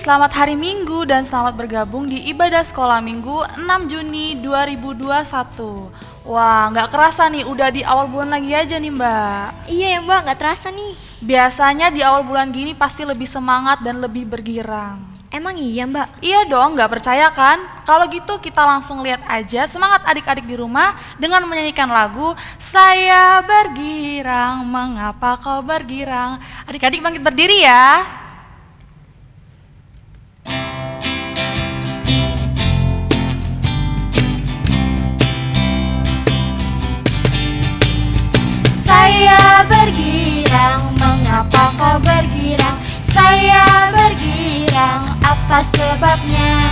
selamat hari Minggu dan selamat bergabung di ibadah sekolah Minggu 6 Juni 2021. Wah, nggak kerasa nih, udah di awal bulan lagi aja nih Mbak. Iya ya Mbak, nggak terasa nih. Biasanya di awal bulan gini pasti lebih semangat dan lebih bergirang. Emang iya Mbak? Iya dong, nggak percaya kan? Kalau gitu kita langsung lihat aja semangat adik-adik di rumah dengan menyanyikan lagu Saya Bergirang, Mengapa Kau Bergirang. Adik-adik bangkit berdiri ya. Saya bergirang, mengapa kau bergirang? Saya bergirang, apa sebabnya?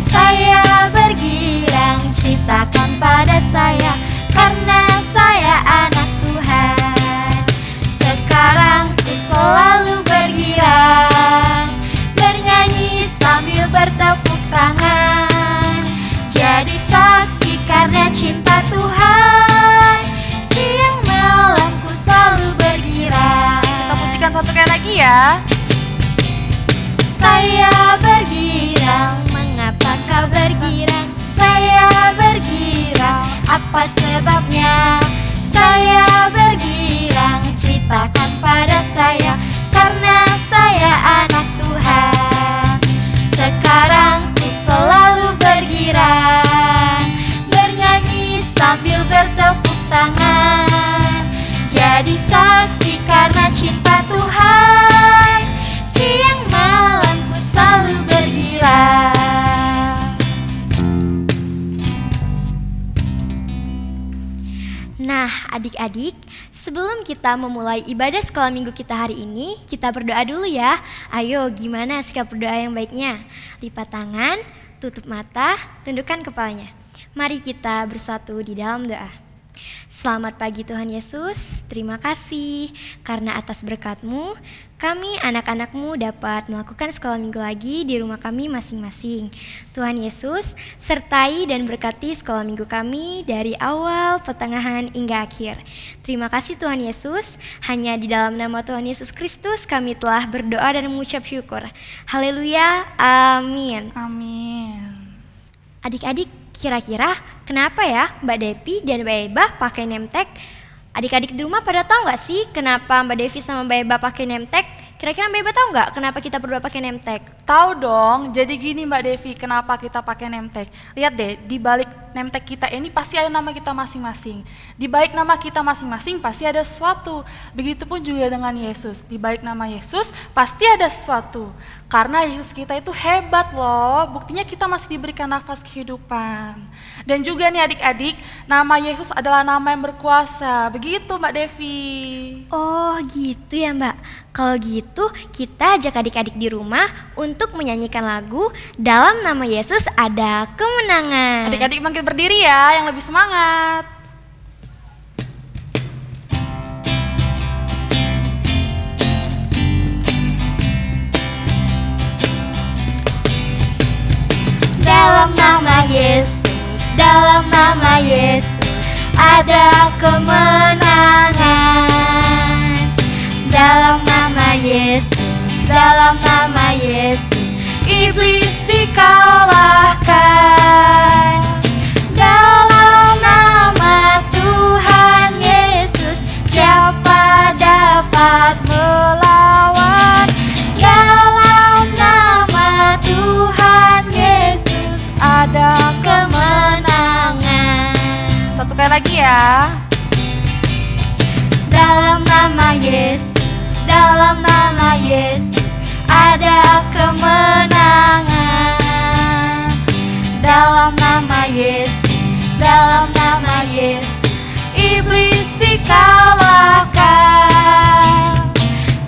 Saya bergirang, ceritakan pada saya, karena saya anak Tuhan. Sekarang ku selalu bergirang, bernyanyi sambil bertepuk tangan, jadi saksi karena cinta Tuhan. Siang malam ku selalu bergirang. Kita pujikan satu kali lagi ya. Saya bergirang, mengapa kau bergirang? Saya bergirang, apa sebabnya? Saya bergirang, ceritakan pada saya, karena saya anak Tuhan. Sekarang ku selalu bergirang, bernyanyi sambil bertepuk tangan, jadi saksi karena cinta Tuhan. Siang malam ku selalu bergirang. Nah adik-adik, sebelum kita memulai ibadah sekolah minggu kita hari ini, kita berdoa dulu ya. Ayo, gimana sikap berdoa yang baiknya? Lipat tangan, tutup mata, tundukkan kepalanya. Mari kita bersatu di dalam doa. Selamat pagi Tuhan Yesus, terima kasih karena atas berkat-Mu, kami anak-anak-Mu dapat melakukan sekolah minggu lagi di rumah kami masing-masing. Tuhan Yesus, sertai dan berkati sekolah minggu kami dari awal, pertengahan, hingga akhir. Terima kasih Tuhan Yesus, hanya di dalam nama Tuhan Yesus Kristus kami telah berdoa dan mengucap syukur. Haleluya, amin. Amin. Adik-adik, kira-kira kenapa ya Mbak Devi dan Mbak Eba pakai name tag? Adik-adik di rumah pada tahu nggak sih kenapa Mbak Devi sama Mbak Eba pakai name tag? Kira-kira Mbak Eba tahu nggak kenapa kita berdua pakai name tag? Tahu dong, jadi gini Mbak Devi, kenapa kita pakai name tag? Lihat deh, di balik name tag kita ini pasti ada nama kita masing-masing. Di balik nama kita masing-masing pasti ada sesuatu. Begitupun juga dengan Yesus. Di balik nama Yesus pasti ada sesuatu. Karena Yesus kita itu hebat loh, buktinya kita masih diberikan nafas kehidupan. Dan juga nih adik-adik, nama Yesus adalah nama yang berkuasa. Begitu Mbak Devi. Oh gitu ya Mbak. Kalau gitu kita ajak adik-adik di rumah untuk menyanyikan lagu Dalam Nama Yesus Ada Kemenangan. Adik-adik bangkit berdiri ya, yang lebih semangat. Dalam nama Yesus, dalam nama Yesus ada kemenangan. Dalam nama Yesus, dalam nama Yesus iblis dikalahkan. Dalam nama Tuhan Yesus siapa dapat melawan? Dalam nama Tuhan Yesus ada kemenangan. Satu kali lagi ya. Dalam nama Yesus, dalam nama Yesus ada kemenangan. Dalam nama Yesus, dalam nama Yesus iblis dikalahkan.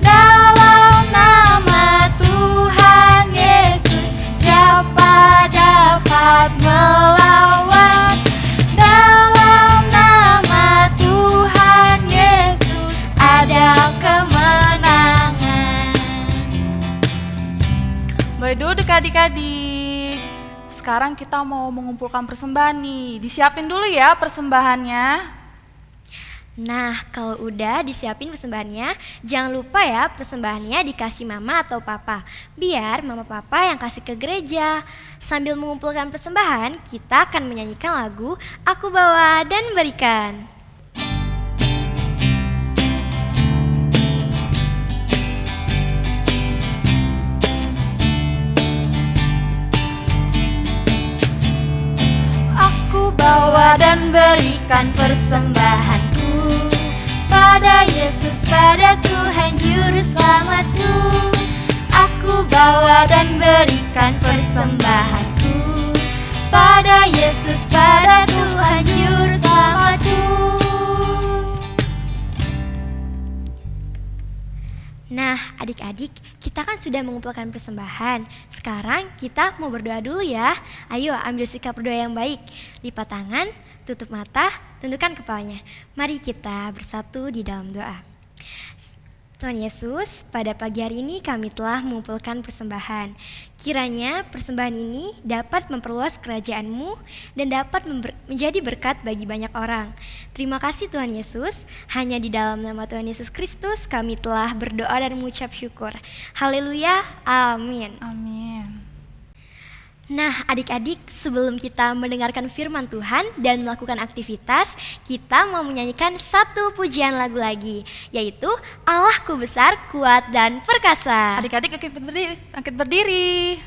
Dalam nama Tuhan Yesus siapa dapat melawan? Dalam nama Tuhan Yesus ada kemenangan. Boleh duduk adik-adik. Sekarang kita mau mengumpulkan persembahan nih. Disiapin dulu ya persembahannya. Nah, kalau udah disiapin persembahannya, jangan lupa ya persembahannya dikasih mama atau papa. Biar mama papa yang kasih ke gereja. Sambil mengumpulkan persembahan, kita akan menyanyikan lagu Aku Bawa dan Berikan. Aku bawa dan berikan persembahanku pada Yesus, pada Tuhan Juru Selamatku. Aku bawa dan berikan persembahanku pada Yesus, pada Tuhan Juru Selamatku. Nah, adik-adik, kita kan sudah mengumpulkan persembahan. Sekarang kita mau berdoa dulu ya. Ayo ambil sikap berdoa yang baik. Lipat tangan, tutup mata, tundukkan kepalanya. Mari kita bersatu di dalam doa. Tuhan Yesus, pada pagi hari ini kami telah mengumpulkan persembahan. Kiranya persembahan ini dapat memperluas kerajaan-Mu dan dapat menjadi berkat bagi banyak orang. Terima kasih Tuhan Yesus, hanya di dalam nama Tuhan Yesus Kristus kami telah berdoa dan mengucap syukur. Haleluya, amin. Amin. Nah, adik-adik, sebelum kita mendengarkan firman Tuhan dan melakukan aktivitas, kita mau menyanyikan satu pujian lagu lagi, yaitu Allahku besar, kuat, dan perkasa. Adik-adik angkat berdiri.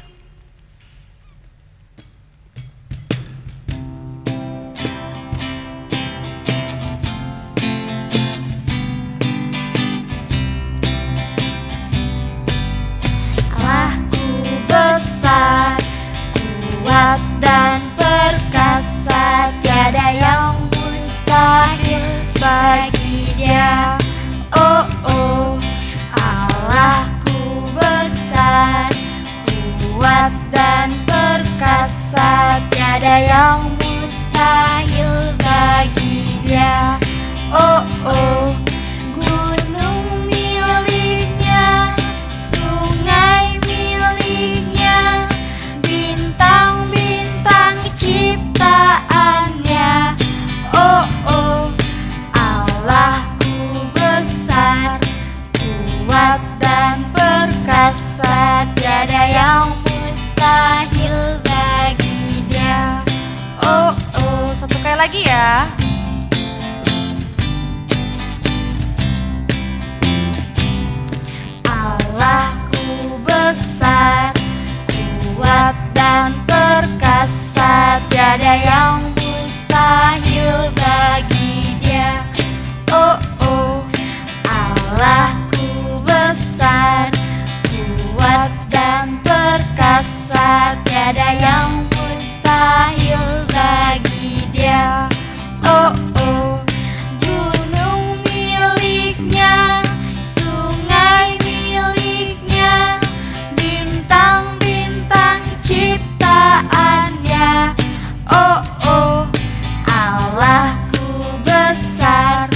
Allahku besar, kuat dan perkasa, tiada yang mustahil bagi Dia. Oh oh, Allahku besar, kuat dan perkasa, tiada yang mustahil bagi Dia. Oh oh, gunung miliknya, sungai miliknya, bintang-bintang ciptaannya. Oh oh, Allahku besar, kuat dan perkasa, tiada yang mustahil bagi Dia. Oh oh, satu kali lagi ya. Allahku besar, kuat dan perkasa, tiada yang mustahil bagi Dia. Oh oh, Allahku besar, kuat dan perkasa, tiada yang mustahil bagi Dia. Oh oh, gunung miliknya, sungai miliknya, bintang-bintang ciptaannya. Oh oh, Allahku besar,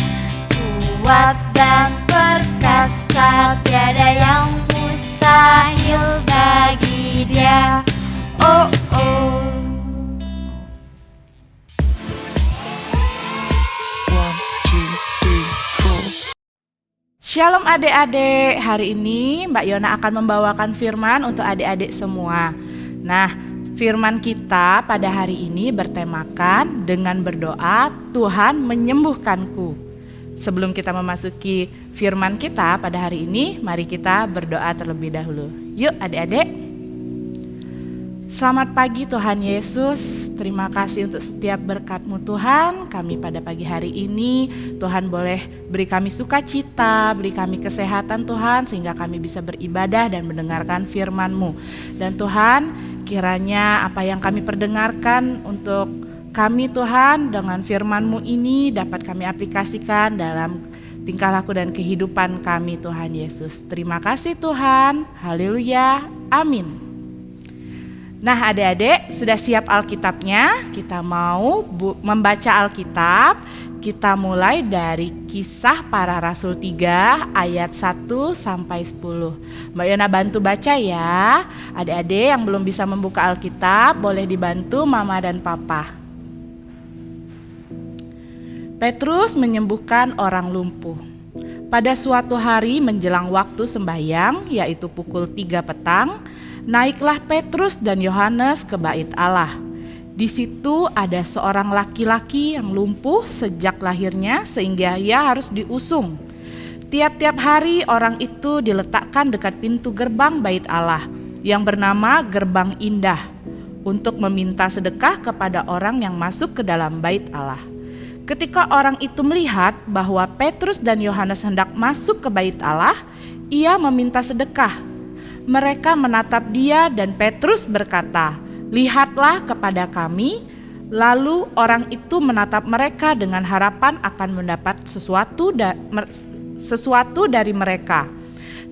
kuat dan perkasa, tiada yang mustahil bagi Dia. Oh oh. Shalom adik-adik, hari ini Mbak Yona akan membawakan firman untuk adik-adik semua. Nah, firman kita pada hari ini bertemakan dengan berdoa Tuhan menyembuhkanku. Sebelum kita memasuki firman kita pada hari ini, mari kita berdoa terlebih dahulu. Yuk adik-adik. Selamat pagi Tuhan Yesus, terima kasih untuk setiap berkat-Mu Tuhan. Kami pada pagi hari ini, Tuhan boleh beri kami sukacita, beri kami kesehatan Tuhan, sehingga kami bisa beribadah dan mendengarkan firman-Mu. Dan Tuhan, kiranya apa yang kami perdengarkan untuk kami Tuhan, dengan firman-Mu ini dapat kami aplikasikan dalam tingkah laku dan kehidupan kami Tuhan Yesus. Terima kasih Tuhan, haleluya, amin. Nah adik-adik, sudah siap Alkitabnya? Kita mau membaca Alkitab. Kita mulai dari Kisah Para Rasul 3 ayat 1 sampai 10. Mbak Yona bantu baca ya. Adik-adik yang belum bisa membuka Alkitab, boleh dibantu mama dan papa. Petrus menyembuhkan orang lumpuh. Pada suatu hari menjelang waktu sembahyang, yaitu pukul 3 petang, naiklah Petrus dan Yohanes ke bait Allah. Di situ ada seorang laki-laki yang lumpuh sejak lahirnya sehingga ia harus diusung. Tiap-tiap hari orang itu diletakkan dekat pintu gerbang bait Allah yang bernama Gerbang Indah untuk meminta sedekah kepada orang yang masuk ke dalam bait Allah. Ketika orang itu melihat bahwa Petrus dan Yohanes hendak masuk ke bait Allah, ia meminta sedekah. Mereka menatap dia dan Petrus berkata, "Lihatlah kepada kami." Lalu orang itu menatap mereka dengan harapan akan mendapat sesuatu dari mereka.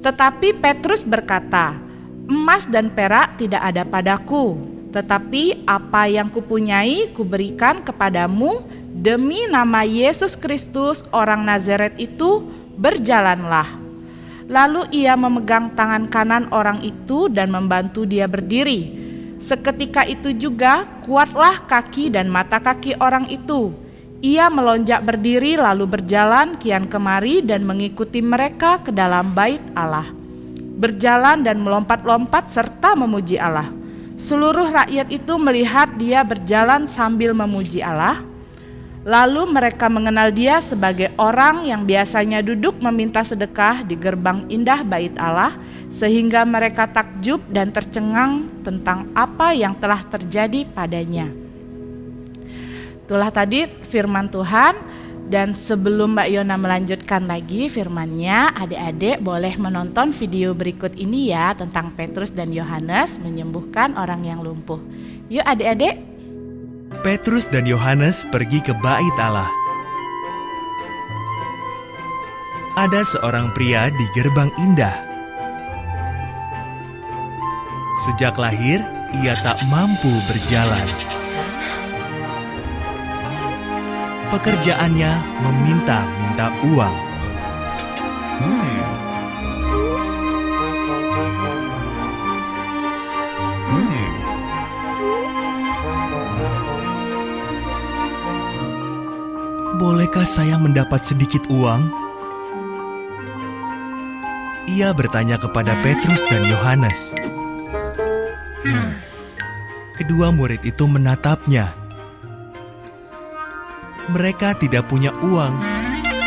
Tetapi Petrus berkata, "Emas dan perak tidak ada padaku, tetapi apa yang kupunyai kuberikan kepadamu. Demi nama Yesus Kristus orang Nazaret itu, berjalanlah." Lalu ia memegang tangan kanan orang itu dan membantu dia berdiri. Seketika itu juga kuatlah kaki dan mata kaki orang itu. Ia melonjak berdiri lalu berjalan kian kemari dan mengikuti mereka ke dalam bait Allah. Berjalan dan melompat-lompat serta memuji Allah. Seluruh rakyat itu melihat dia berjalan sambil memuji Allah. Lalu mereka mengenal dia sebagai orang yang biasanya duduk meminta sedekah di gerbang indah bait Allah, sehingga mereka takjub dan tercengang tentang apa yang telah terjadi padanya. Itulah tadi firman Tuhan, dan sebelum Mbak Yona melanjutkan lagi firman-Nya, adik-adik boleh menonton video berikut ini ya tentang Petrus dan Yohanes menyembuhkan orang yang lumpuh. Yuk adik-adik. Petrus dan Yohanes pergi ke bait Allah. Ada seorang pria di gerbang indah. Sejak lahir, ia tak mampu berjalan. Pekerjaannya meminta-minta uang. Bolehkah saya mendapat sedikit uang? Ia bertanya kepada Petrus dan Yohanes. Kedua murid itu menatapnya. Mereka tidak punya uang,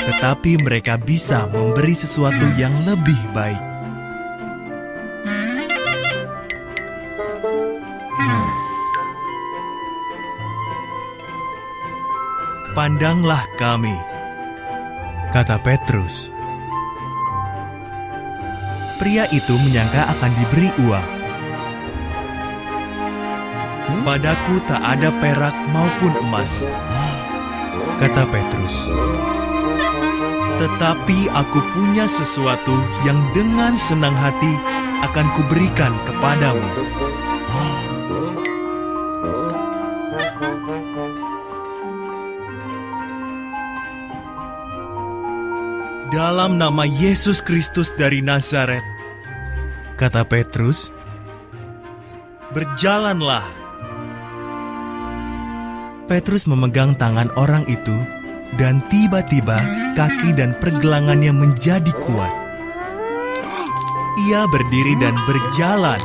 tetapi mereka bisa memberi sesuatu yang lebih baik. "Pandanglah kami," kata Petrus. Pria itu menyangka akan diberi uang. "Padaku tak ada perak maupun emas," kata Petrus. "Tetapi aku punya sesuatu yang dengan senang hati akan kuberikan kepadamu." "Dalam nama Yesus Kristus dari Nazaret," kata Petrus, "berjalanlah." Petrus memegang tangan orang itu, dan tiba-tiba kaki dan pergelangannya menjadi kuat. Ia berdiri dan berjalan.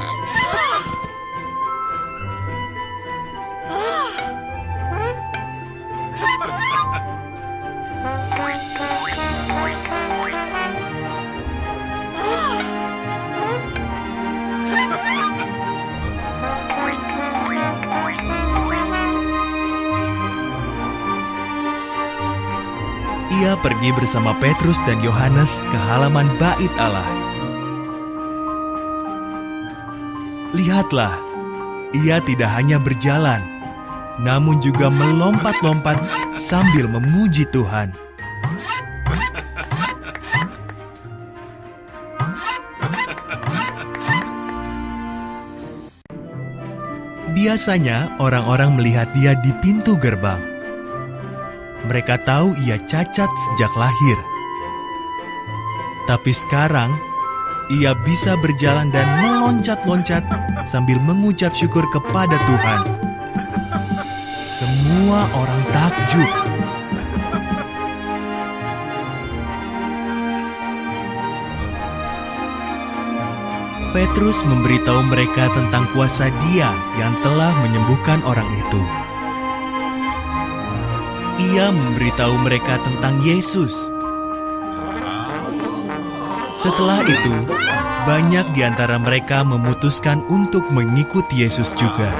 Ia pergi bersama Petrus dan Yohanes ke halaman bait Allah. Lihatlah, ia tidak hanya berjalan, namun juga melompat-lompat sambil memuji Tuhan. Biasanya orang-orang melihat dia di pintu gerbang. Mereka tahu ia cacat sejak lahir. Tapi sekarang, ia bisa berjalan dan meloncat-loncat sambil mengucap syukur kepada Tuhan. Semua orang takjub. Petrus memberitahu mereka tentang kuasa Dia yang telah menyembuhkan orang itu. Ia memberitahu mereka tentang Yesus. Setelah itu, banyak di antara mereka memutuskan untuk mengikuti Yesus juga.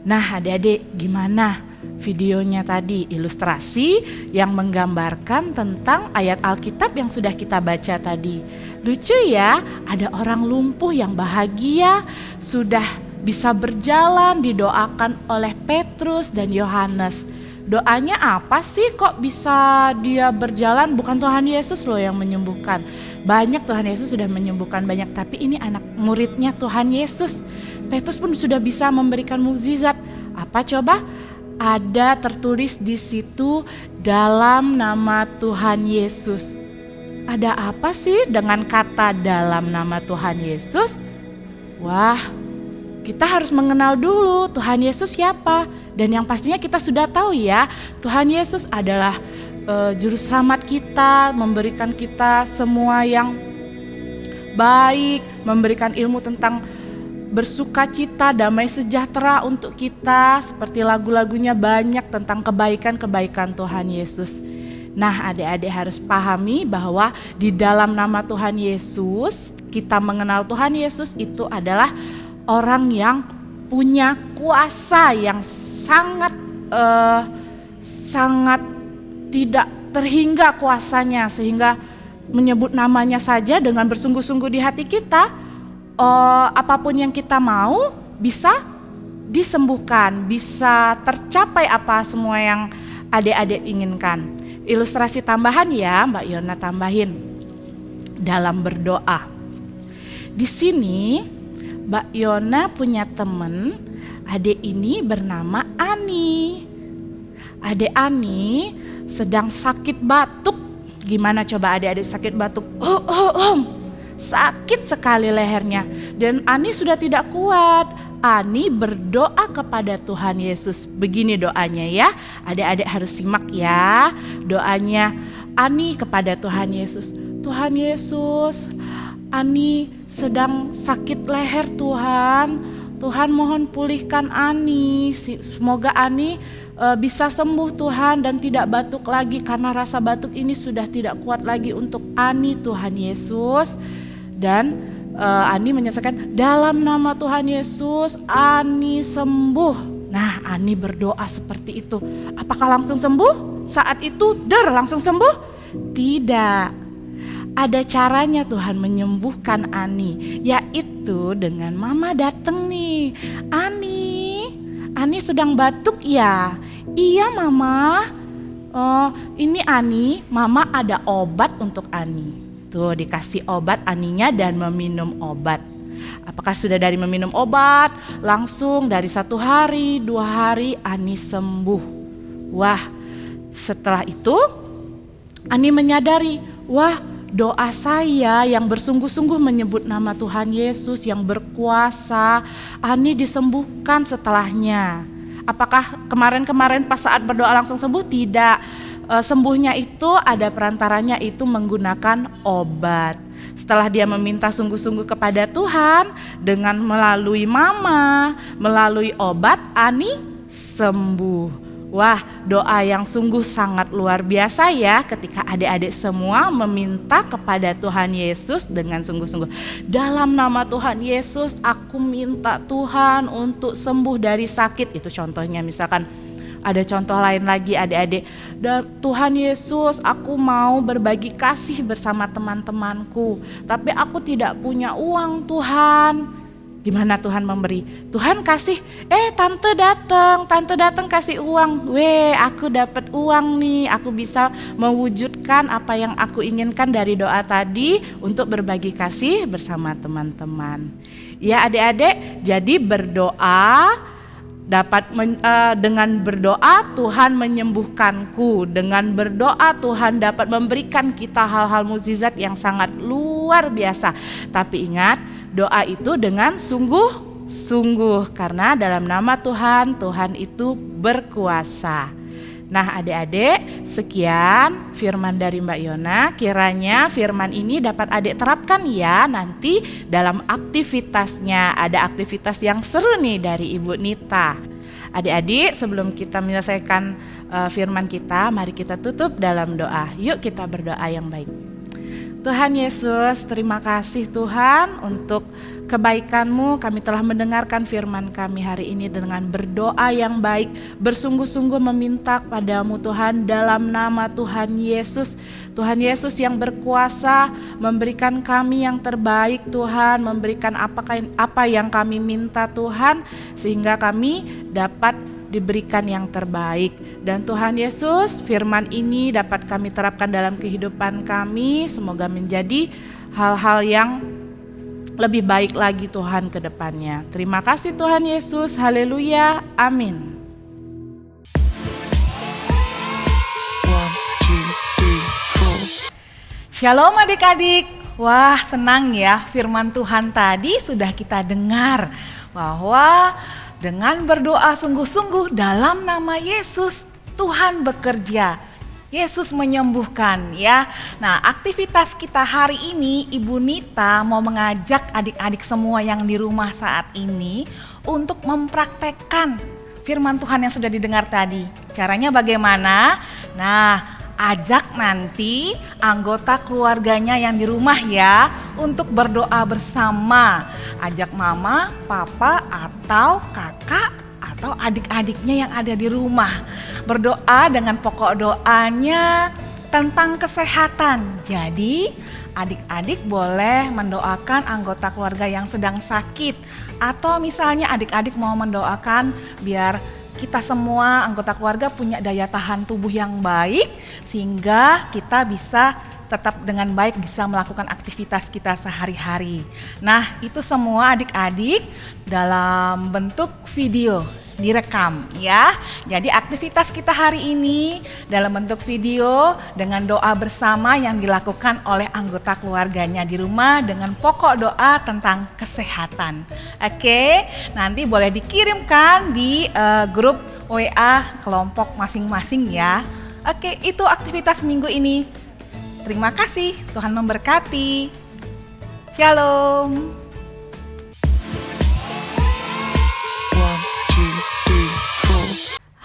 Nah, adik-adik, gimana videonya tadi? Ilustrasi yang menggambarkan tentang ayat Alkitab yang sudah kita baca tadi. Lucu ya, ada orang lumpuh yang bahagia, sudah bisa berjalan, didoakan oleh Petrus dan Yohanes. Doanya apa sih kok bisa dia berjalan? Bukan Tuhan Yesus loh yang menyembuhkan. Banyak Tuhan Yesus sudah menyembuhkan banyak, tapi ini anak muridnya Tuhan Yesus. Petrus pun sudah bisa memberikan mukjizat. Apa coba? Ada tertulis di situ dalam nama Tuhan Yesus. Ada apa sih dengan kata dalam nama Tuhan Yesus? Wah, kita harus mengenal dulu Tuhan Yesus siapa. Dan yang pastinya kita sudah tahu ya, Tuhan Yesus adalah juru selamat kita, memberikan kita semua yang baik, memberikan ilmu tentang bersukacita, damai sejahtera untuk kita, seperti lagu-lagunya banyak tentang kebaikan-kebaikan Tuhan Yesus. Nah, adik-adik harus pahami bahwa di dalam nama Tuhan Yesus, kita mengenal Tuhan Yesus itu adalah orang yang punya kuasa yang sangat tidak terhingga kuasanya, sehingga menyebut namanya saja dengan bersungguh-sungguh di hati kita, apapun yang kita mau bisa disembuhkan, bisa tercapai apa semua yang adik-adik inginkan. Ilustrasi tambahan ya, Mbak Yona tambahin dalam berdoa. Di sini Mbak Yona punya teman, adik ini bernama Ani. Adik Ani sedang sakit batuk. Gimana coba adik-adik sakit batuk? Sakit sekali lehernya. Dan Ani sudah tidak kuat. Ani berdoa kepada Tuhan Yesus. Begini doanya ya. Adik-adik harus simak ya. Doanya Ani kepada Tuhan Yesus. Tuhan Yesus, Ani sedang sakit leher Tuhan. Tuhan mohon pulihkan Ani. Semoga Ani bisa sembuh Tuhan dan tidak batuk lagi, karena rasa batuk ini sudah tidak kuat lagi untuk Ani Tuhan Yesus. Dan Ani menyelesaikan dalam nama Tuhan Yesus Ani sembuh. Nah, Ani berdoa seperti itu. Apakah langsung sembuh? Saat itu langsung sembuh? Tidak. Ada caranya Tuhan menyembuhkan Ani, yaitu dengan mama datang nih. Ani sedang batuk ya? Iya mama. Oh, ini Ani, mama ada obat untuk Ani. Tuh dikasih obat Aninya dan meminum obat. Apakah sudah dari meminum obat langsung dari 1 hari, 2 hari Ani sembuh? Wah, setelah itu Ani menyadari, wah, doa saya yang bersungguh-sungguh menyebut nama Tuhan Yesus yang berkuasa, Ani disembuhkan setelahnya. Apakah kemarin-kemarin pas saat berdoa langsung sembuh? Tidak. Sembuhnya itu ada perantaranya, itu menggunakan obat. Setelah dia meminta sungguh-sungguh kepada Tuhan dengan melalui mama, melalui obat, Ani sembuh. Wah, doa yang sungguh sangat luar biasa ya ketika adik-adik semua meminta kepada Tuhan Yesus dengan sungguh-sungguh. Dalam nama Tuhan Yesus aku minta Tuhan untuk sembuh dari sakit. Itu contohnya, misalkan ada contoh lain lagi adik-adik. Tuhan Yesus, aku mau berbagi kasih bersama teman-temanku, tapi aku tidak punya uang Tuhan. Gimana Tuhan memberi? Tuhan kasih, tante datang kasih uang. Aku dapat uang nih, aku bisa mewujudkan apa yang aku inginkan dari doa tadi untuk berbagi kasih bersama teman-teman. Ya adik-adik, jadi berdoa dengan berdoa Tuhan menyembuhkanku. Dengan berdoa Tuhan dapat memberikan kita hal-hal mukjizat yang sangat luar biasa. Tapi ingat, doa itu dengan sungguh-sungguh, karena dalam nama Tuhan, Tuhan itu berkuasa. Nah adik-adik, sekian firman dari Mbak Yona. Kiranya firman ini dapat adik terapkan ya nanti dalam aktivitasnya. Ada aktivitas yang seru nih dari Ibu Nita. Adik-adik, sebelum kita menyelesaikan firman kita, mari kita tutup dalam doa. Yuk kita berdoa yang baik. Tuhan Yesus, terima kasih Tuhan untuk kebaikan-Mu. Kami telah mendengarkan firman kami hari ini dengan berdoa yang baik, bersungguh-sungguh meminta padamu Tuhan dalam nama Tuhan Yesus. Tuhan Yesus yang berkuasa memberikan kami yang terbaik Tuhan, memberikan apa yang kami minta Tuhan, sehingga kami dapat diberikan yang terbaik. Dan Tuhan Yesus, firman ini dapat kami terapkan dalam kehidupan kami, semoga menjadi hal-hal yang lebih baik lagi Tuhan ke depannya. Terima kasih Tuhan Yesus, haleluya, amin. Shalom adik-adik. Wah, senang ya firman Tuhan tadi sudah kita dengar bahwa dengan berdoa sungguh-sungguh dalam nama Yesus, Tuhan bekerja. Yesus menyembuhkan ya. Nah, aktivitas kita hari ini Ibu Nita mau mengajak adik-adik semua yang di rumah saat ini untuk mempraktekkan firman Tuhan yang sudah didengar tadi. Caranya bagaimana? Nah, ajak nanti anggota keluarganya yang di rumah ya untuk berdoa bersama. Ajak mama, papa, atau kakak, atau adik-adiknya yang ada di rumah. Berdoa dengan pokok doanya tentang kesehatan. Jadi adik-adik boleh mendoakan anggota keluarga yang sedang sakit. Atau misalnya adik-adik mau mendoakan biar kita semua anggota keluarga punya daya tahan tubuh yang baik, sehingga kita bisa tetap dengan baik bisa melakukan aktivitas kita sehari-hari. Nah, itu semua adik-adik dalam bentuk video direkam ya. Jadi aktivitas kita hari ini dalam bentuk video dengan doa bersama yang dilakukan oleh anggota keluarganya di rumah dengan pokok doa tentang kesehatan. Oke, nanti boleh dikirimkan di grup WA kelompok masing-masing ya. Oke, itu aktivitas minggu ini. Terima kasih, Tuhan memberkati. Shalom.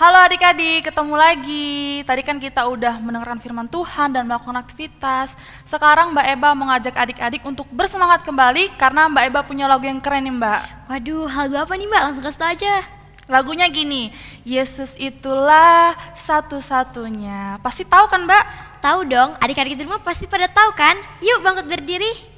Halo adik-adik, ketemu lagi. Tadi kan kita udah mendengarkan firman Tuhan dan melakukan aktivitas. Sekarang Mbak Eba mengajak adik-adik untuk bersemangat kembali karena Mbak Eba punya lagu yang keren nih Mbak. Waduh, lagu apa nih Mbak? Langsung kasih tau aja. Lagunya gini, Yesus itulah satu-satunya. Pasti tahu kan Mbak? Tahu dong, adik-adik di rumah pasti pada tahu kan? Yuk bangkit berdiri.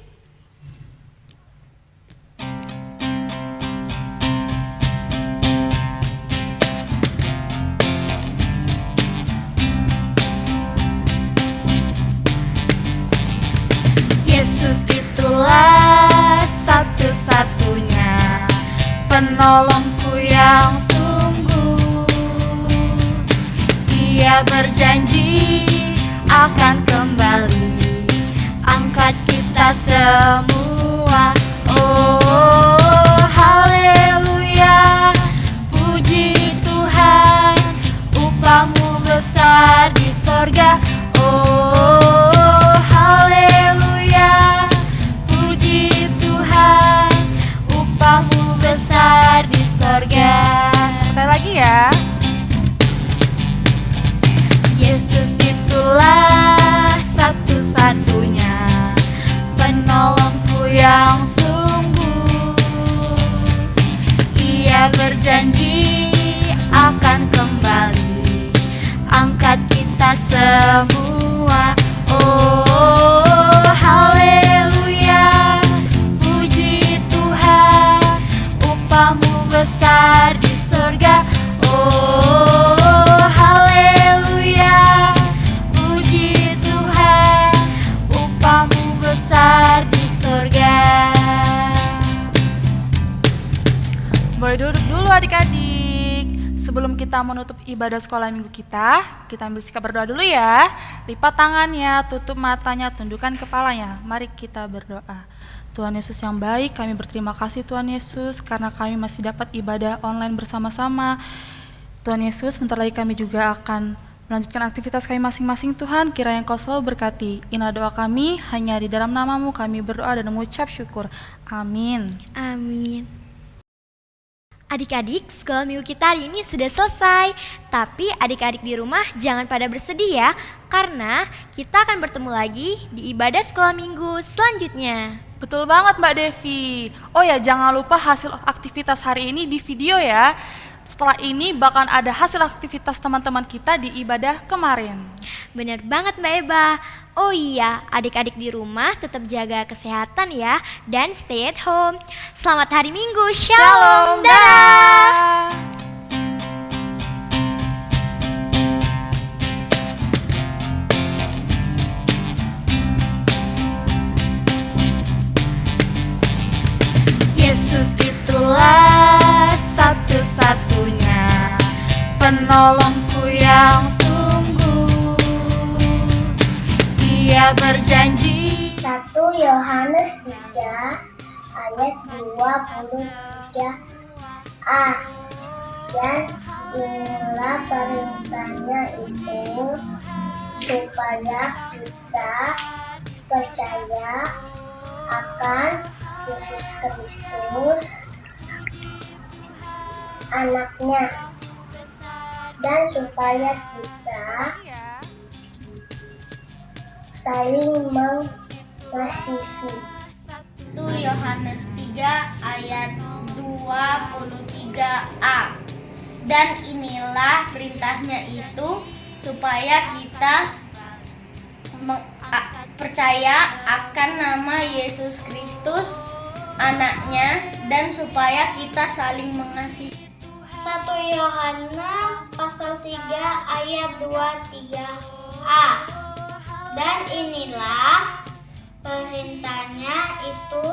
Yesus itulah satu-satunya penolongku yang sungguh. Ia berjanji akan kembali angkat kita semua. Oh haleluya, puji Tuhan, upahmu besar di sorga. Oh haleluya, puji Tuhan, upahmu besar di sorga. Sekali lagi ya. Yesus itulah satu-satunya penolongku yang sungguh. Ia berjanji akan kembali angkat kita semua. Oh haleluya, puji Tuhan, upahmu besar di surga. Oh haleluya, puji Tuhan, upahmu besar di surga. Boleh duduk dulu adik-adik. Sebelum kita menutup ibadah sekolah minggu kita ambil sikap berdoa dulu ya. Lipat tangannya, tutup matanya, tundukkan kepalanya. Mari kita berdoa. Tuhan Yesus yang baik, kami berterima kasih Tuhan Yesus karena kami masih dapat ibadah online bersama-sama. Tuhan Yesus, bentar lagi kami juga akan melanjutkan aktivitas kami masing-masing. Tuhan, kiranya Engkau selalu berkati. Inilah doa kami, hanya di dalam nama-Mu kami berdoa dan mengucap syukur. Amin. Amin. Adik-adik, sekolah minggu kita hari ini sudah selesai. Tapi adik-adik di rumah jangan pada bersedih ya, karena kita akan bertemu lagi di ibadah sekolah minggu selanjutnya. Betul banget Mbak Devi. Oh ya, jangan lupa hasil aktivitas hari ini di video ya. Setelah ini bahkan ada hasil aktivitas teman-teman kita di ibadah kemarin. Bener banget Mbak Eba. Oh iya, adik-adik di rumah tetap jaga kesehatan ya, dan stay at home. Selamat hari Minggu, Shalom, dadah! Yesus itulah satu-satunya penolongku yang sungguh. Ia berjanji. 1 Yohanes 3 ayat 23a. Dan inilah perintahnya itu, supaya kita percaya akan Yesus Kristus, anaknya, dan supaya kita saling mengasihi. 1 Yohanes 3 ayat 23a. Dan inilah perintahnya itu, supaya kita percaya akan nama Yesus Kristus, anaknya, dan supaya kita saling mengasihi. 1 Yohanes pasal 3 ayat 23a. Dan inilah perintahnya itu,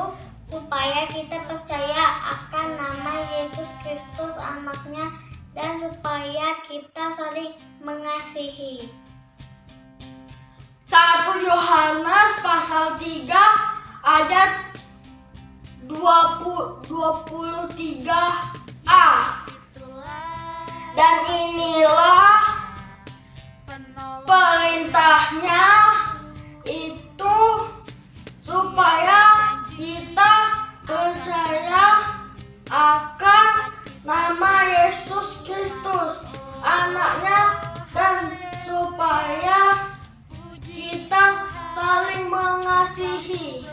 supaya kita percaya akan nama Yesus Kristus, anaknya, dan supaya kita saling mengasihi. 1 Yohanes pasal 3 ayat 23a. Dan inilah perintahnya itu, supaya kita percaya akan nama Yesus Kristus, anaknya, dan supaya kita saling mengasihi.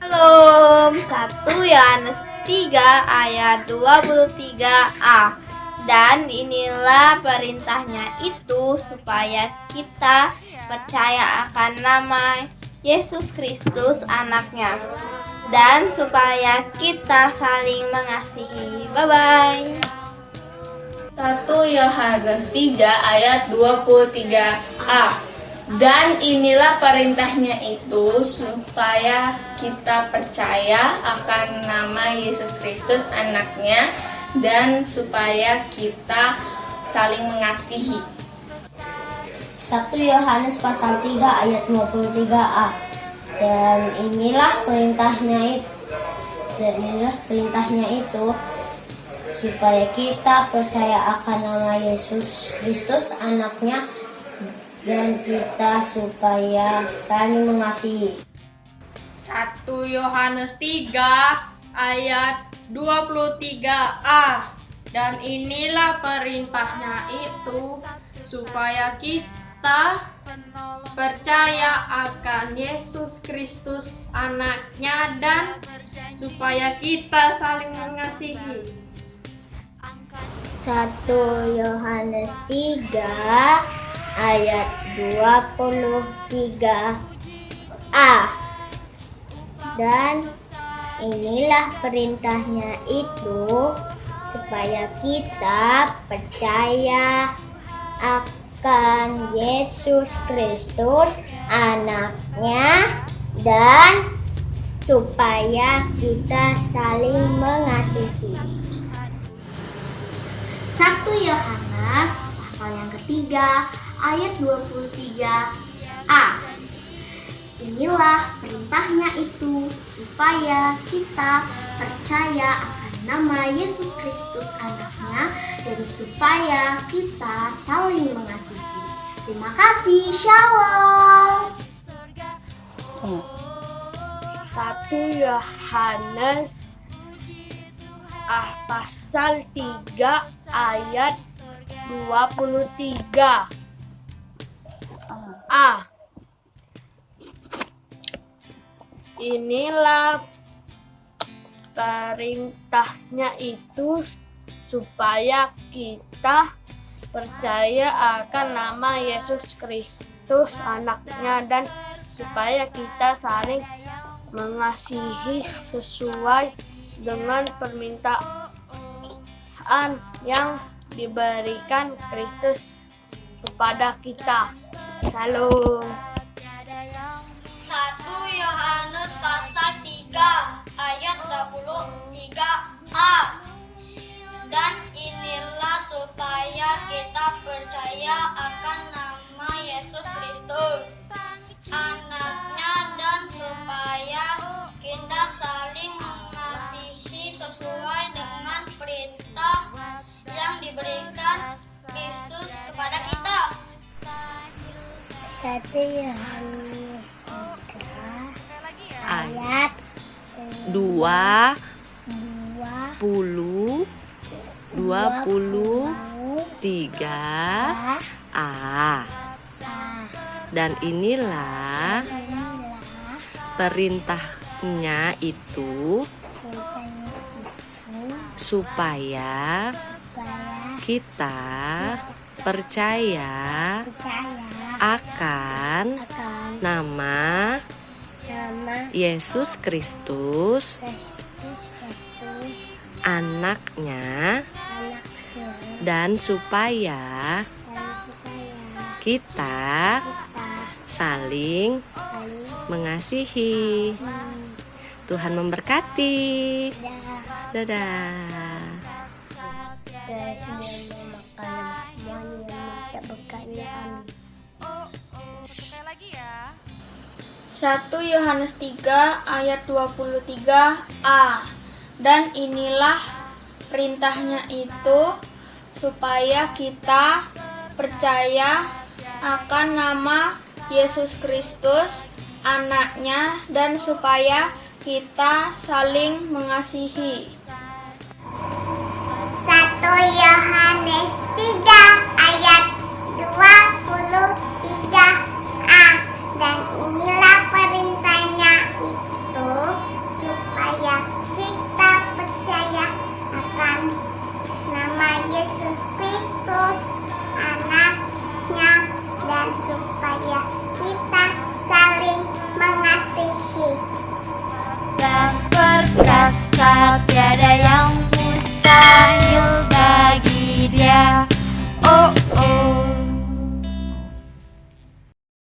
Shalom. 1 Yohanes 3 ayat 23a. Dan inilah perintahnya itu, supaya kita percaya akan nama Yesus Kristus, anaknya, dan supaya kita saling mengasihi. Bye-bye. 1 Yohanes 3 ayat 23a. Dan inilah perintahnya itu, supaya kita percaya akan nama Yesus Kristus, anaknya, dan supaya kita saling mengasihi. 1 Yohanes pasal 3 ayat 23a. Dan inilah perintahnya itu, supaya kita percaya akan nama Yesus Kristus, anaknya, dan kita supaya saling mengasihi. 1 Yohanes 3 ayat 23a. Dan inilah perintahnya itu, supaya kita percaya akan Yesus Kristus, anaknya, dan supaya kita saling mengasihi. 1 Yohanes 3 ayat 23a. Dan inilah perintahnya itu, supaya kita percaya akan Yesus Kristus, anaknya, dan supaya kita saling mengasihi. 1 Yohanes pasal yang ketiga ayat 23a. Inilah perintahnya itu, supaya kita percaya akan nama Yesus Kristus anaknya, dan supaya kita saling mengasihi. Terima kasih, Shalom. 1 Yohanes pasal 3 ayat 23. A. Inilah perintahnya itu supaya kita percaya akan nama Yesus Kristus anaknya, dan supaya kita saling mengasihi sesuai dengan permintaan yang diberikan Kristus kepada kita. Shalom. 1 Yohanes pasal 3 ayat 23a. Dan inilah supaya kita percaya akan nama Yesus Kristus anaknya, dan supaya kita saling mengasihi sesuai dengan perintah yang diberikan Kristus kepada kita. 1 Yohanes 3 ayat 23a. Dan inilah perintahnya itu supaya kita percaya akan nama Yesus Kristus anaknya, dan supaya kita saling mengasihi. Tuhan memberkati. Dadah. Sekali lagi ya. 1 Yohanes 3 ayat 23a. Dan inilah perintahnya itu supaya kita percaya akan nama Yesus Kristus anaknya, dan supaya kita saling mengasihi. 1 Yohanes 3 ayat 23a. Dan inilah perintahnya itu supaya kita percaya akan nama Yesus Kristus anaknya, dan supaya kita saling mengasihi. Dan perkasa tiada yang mustahil.